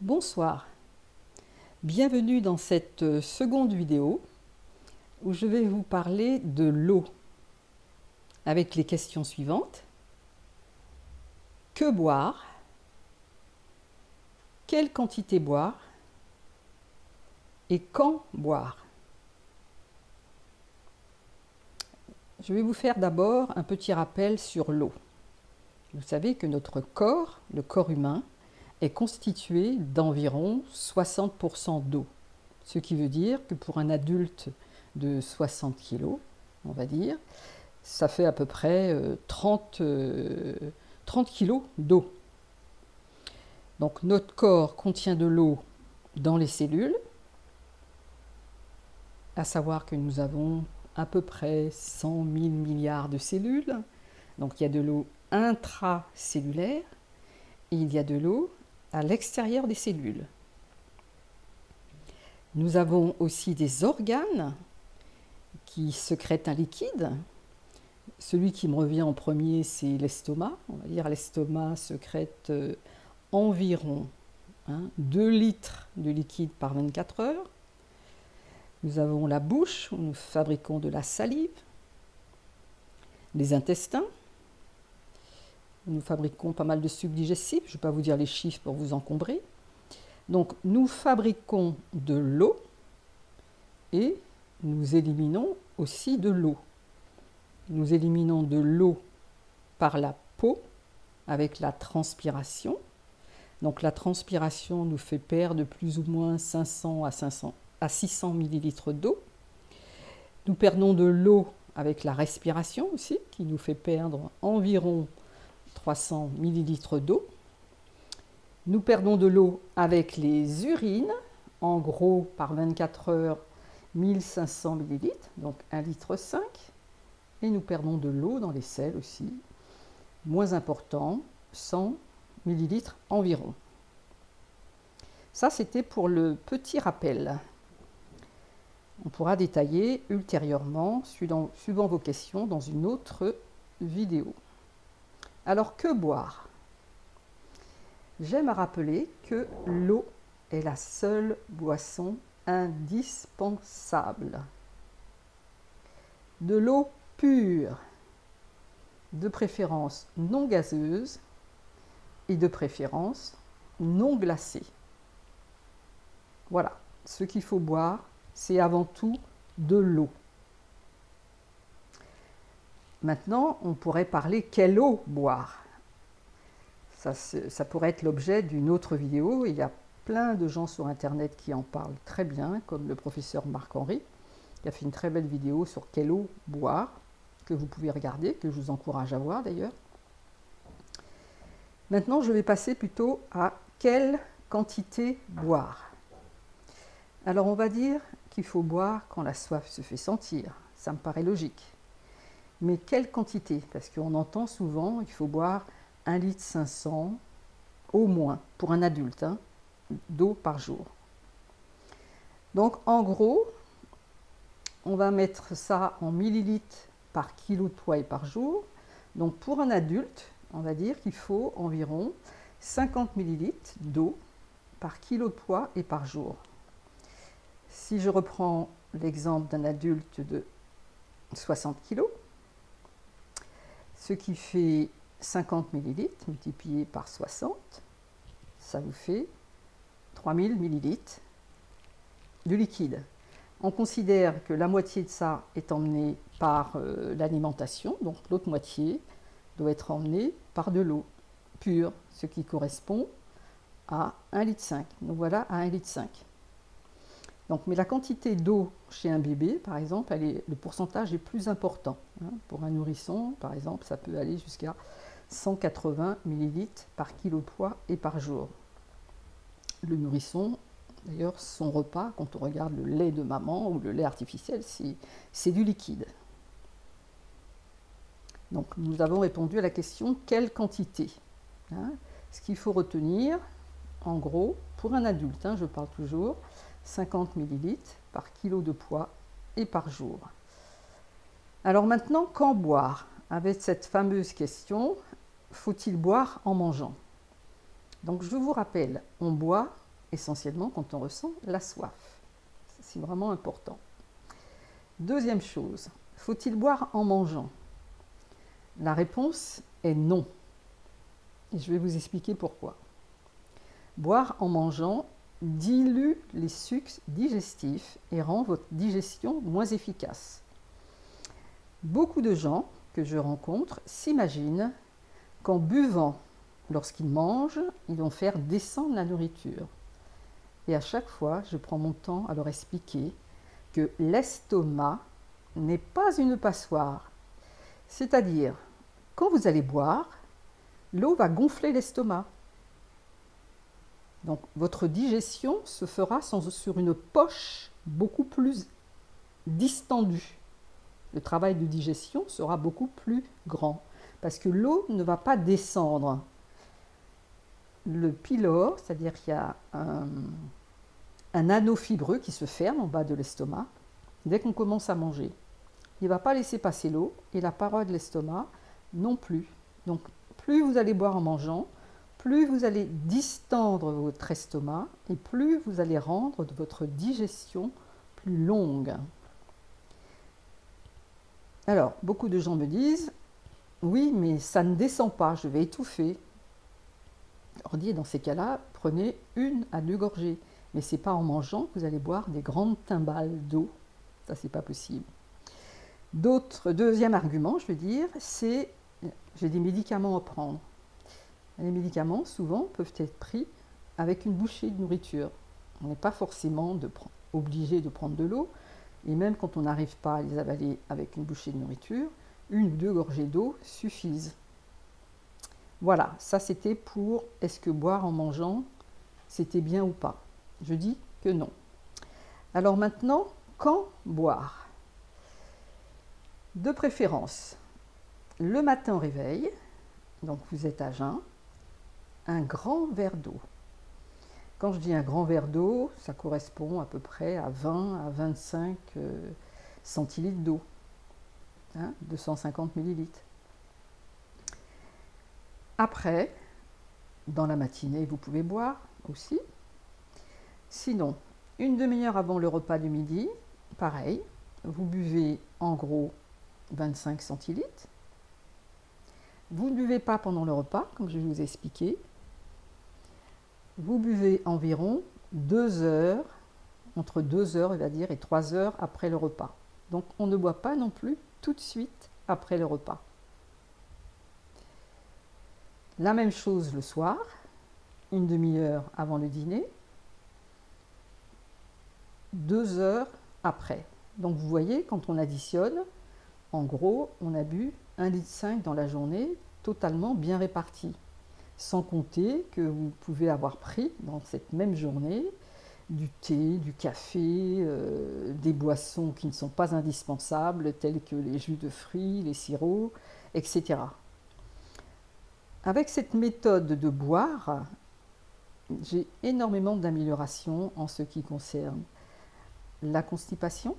Bonsoir, bienvenue dans cette seconde vidéo où je vais vous parler de l'eau avec les questions suivantes. Que boire? Quelle quantité boire? Et quand boire? Je vais vous faire d'abord un petit rappel sur l'eau. Vous savez que notre corps, le corps humain, est constitué d'environ 60% d'eau. Ce qui veut dire que pour un adulte de 60 kg, on va dire, ça fait à peu près 30 kg d'eau. Donc notre corps contient de l'eau dans les cellules, à savoir que nous avons à peu près 100 000 milliards de cellules. Donc il y a de l'eau intracellulaire et il y a de l'eau à l'extérieur des cellules. Nous avons aussi des organes qui sécrètent un liquide. Celui qui me revient en premier, c'est l'estomac. On va dire l'estomac sécrète environ 2 litres de liquide par 24 heures. Nous avons la bouche, où nous fabriquons de la salive. Les intestins, nous fabriquons pas mal de sucs digestifs. Je ne vais pas vous dire les chiffres pour vous encombrer. Donc, nous fabriquons de l'eau et nous éliminons aussi de l'eau. Nous éliminons de l'eau par la peau avec la transpiration. Donc, la transpiration nous fait perdre plus ou moins 500 à 600 ml d'eau. Nous perdons de l'eau avec la respiration aussi, qui nous fait perdre environ 300 ml d'eau. Nous perdons de l'eau avec les urines, en gros par 24 heures 1500 ml, donc 1,5 litre. Et nous perdons de l'eau dans les selles aussi, moins important, 100 ml environ. Ça, c'était pour le petit rappel. On pourra détailler ultérieurement, suivant vos questions, dans une autre vidéo. Alors, que boire? J'aime à rappeler que l'eau est la seule boisson indispensable. De l'eau pure, de préférence non gazeuse et de préférence non glacée. Voilà, ce qu'il faut boire, c'est avant tout de l'eau. Maintenant, on pourrait parler quelle eau boire. Ça pourrait être l'objet d'une autre vidéo. Il y a plein de gens sur Internet qui en parlent très bien, comme le professeur Marc-Henri, qui a fait une très belle vidéo sur quelle eau boire, que vous pouvez regarder, que je vous encourage à voir d'ailleurs. Maintenant, je vais passer plutôt à quelle quantité boire. Alors, on va dire qu'il faut boire quand la soif se fait sentir. Ça me paraît logique. Mais quelle quantité? Parce qu'on entend souvent qu'il faut boire 1,5 litre au moins, pour un adulte, d'eau par jour. Donc, en gros, on va mettre ça en millilitres par kilo de poids et par jour. Donc, pour un adulte, on va dire qu'il faut environ 50 millilitres d'eau par kilo de poids et par jour. Si je reprends l'exemple d'un adulte de 60 kg, ce qui fait 50 ml multiplié par 60, ça vous fait 3000 ml de liquide. On considère que la moitié de ça est emmenée par l'alimentation, donc l'autre moitié doit être emmenée par de l'eau pure, ce qui correspond à 1,5 litre. Donc voilà, à 1,5 litre. Donc, mais la quantité d'eau chez un bébé, par exemple, le pourcentage est plus important. Pour un nourrisson, par exemple, ça peut aller jusqu'à 180 ml par kilo de poids et par jour. Le nourrisson, d'ailleurs, son repas, quand on regarde le lait de maman ou le lait artificiel, c'est du liquide. Donc, nous avons répondu à la question quelle quantité? Ce qu'il faut retenir, en gros, pour un adulte, je parle toujours, 50 ml par kilo de poids et par jour. Alors maintenant, quand boire? Avec cette fameuse question, faut-il boire en mangeant? Donc je vous rappelle, on boit essentiellement quand on ressent la soif. C'est vraiment important. Deuxième chose, faut-il boire en mangeant? La réponse est non. Et je vais vous expliquer pourquoi. Boire en mangeant dilue les sucs digestifs et rend votre digestion moins efficace. Beaucoup de gens que je rencontre s'imaginent qu'en buvant lorsqu'ils mangent, ils vont faire descendre la nourriture. Et à chaque fois, je prends mon temps à leur expliquer que l'estomac n'est pas une passoire. C'est-à-dire, quand vous allez boire, l'eau va gonfler l'estomac. Donc, votre digestion se fera sur une poche beaucoup plus distendue. Le travail de digestion sera beaucoup plus grand parce que l'eau ne va pas descendre. Le pylore, c'est-à-dire qu'il y a un anneau fibreux qui se ferme en bas de l'estomac dès qu'on commence à manger. Il ne va pas laisser passer l'eau et la paroi de l'estomac non plus. Donc, plus vous allez boire en mangeant, plus vous allez distendre votre estomac et plus vous allez rendre votre digestion plus longue. Alors, beaucoup de gens me disent « Oui, mais ça ne descend pas, je vais étouffer. » Alors, dans ces cas-là, prenez 1 à 2 gorgées. Mais ce n'est pas en mangeant que vous allez boire des grandes timbales d'eau. Ça, c'est pas possible. Deuxième argument, je veux dire, c'est j'ai des médicaments à prendre. Les médicaments, souvent, peuvent être pris avec une bouchée de nourriture. On n'est pas forcément obligé de prendre de l'eau. Et même quand on n'arrive pas à les avaler avec une bouchée de nourriture, 1 ou 2 gorgées d'eau suffisent. Voilà, ça c'était pour est-ce que boire en mangeant, c'était bien ou pas? Je dis que non. Alors maintenant, quand boire? De préférence, le matin au réveil, donc vous êtes à jeun, un grand verre d'eau. Quand je dis un grand verre d'eau, ça correspond à peu près à 20 à 25 centilitres d'eau, 250 millilitres. Après, dans la matinée, vous pouvez boire aussi. Sinon, une demi-heure avant le repas du midi, pareil, vous buvez en gros 25 centilitres. Vous ne buvez pas pendant le repas, comme je vous ai expliqué. Vous buvez environ 2 heures, entre 2 heures, on va dire, et 3 heures après le repas. Donc, on ne boit pas non plus tout de suite après le repas. La même chose le soir, une demi-heure avant le dîner, 2 heures après. Donc, vous voyez, quand on additionne, en gros, on a bu 1,5 litre dans la journée, totalement bien réparti. Sans compter que vous pouvez avoir pris dans cette même journée du thé, du café, des boissons qui ne sont pas indispensables, telles que les jus de fruits, les sirops, etc. Avec cette méthode de boire, j'ai énormément d'améliorations en ce qui concerne la constipation,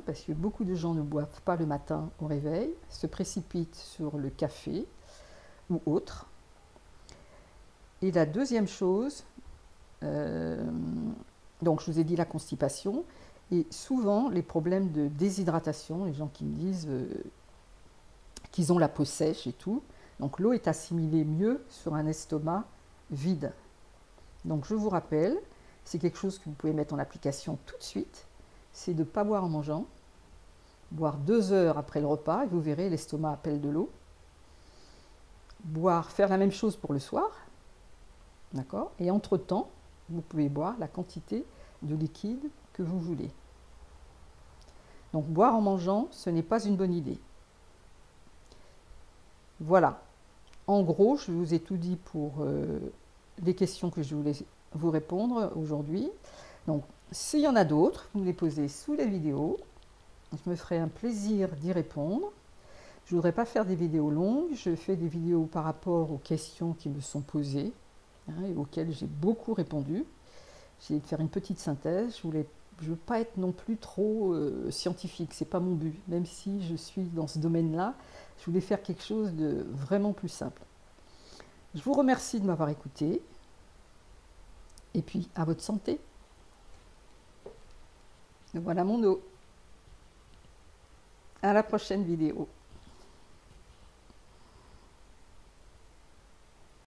parce que beaucoup de gens ne boivent pas le matin au réveil, se précipitent sur le café ou autre. Et la deuxième chose, donc je vous ai dit la constipation, et souvent les problèmes de déshydratation, les gens qui me disent qu'ils ont la peau sèche et tout, donc l'eau est assimilée mieux sur un estomac vide. Donc je vous rappelle, c'est quelque chose que vous pouvez mettre en application tout de suite, c'est de ne pas boire en mangeant, boire 2 heures après le repas, et vous verrez l'estomac appelle de l'eau. Faire la même chose pour le soir, d'accord? Et entre-temps, vous pouvez boire la quantité de liquide que vous voulez. Donc boire en mangeant, ce n'est pas une bonne idée. Voilà. En gros, je vous ai tout dit pour les questions que je voulais vous répondre aujourd'hui. Donc, s'il y en a d'autres, vous me les posez sous la vidéo. Je me ferai un plaisir d'y répondre. Je ne voudrais pas faire des vidéos longues. Je fais des vidéos par rapport aux questions qui me sont posées et auxquelles j'ai beaucoup répondu. J'ai de faire une petite synthèse. Je ne veux pas être non plus trop scientifique. Ce n'est pas mon but. Même si je suis dans ce domaine-là, je voulais faire quelque chose de vraiment plus simple. Je vous remercie de m'avoir écouté. Et puis, à votre santé. Voilà mon eau. À la prochaine vidéo.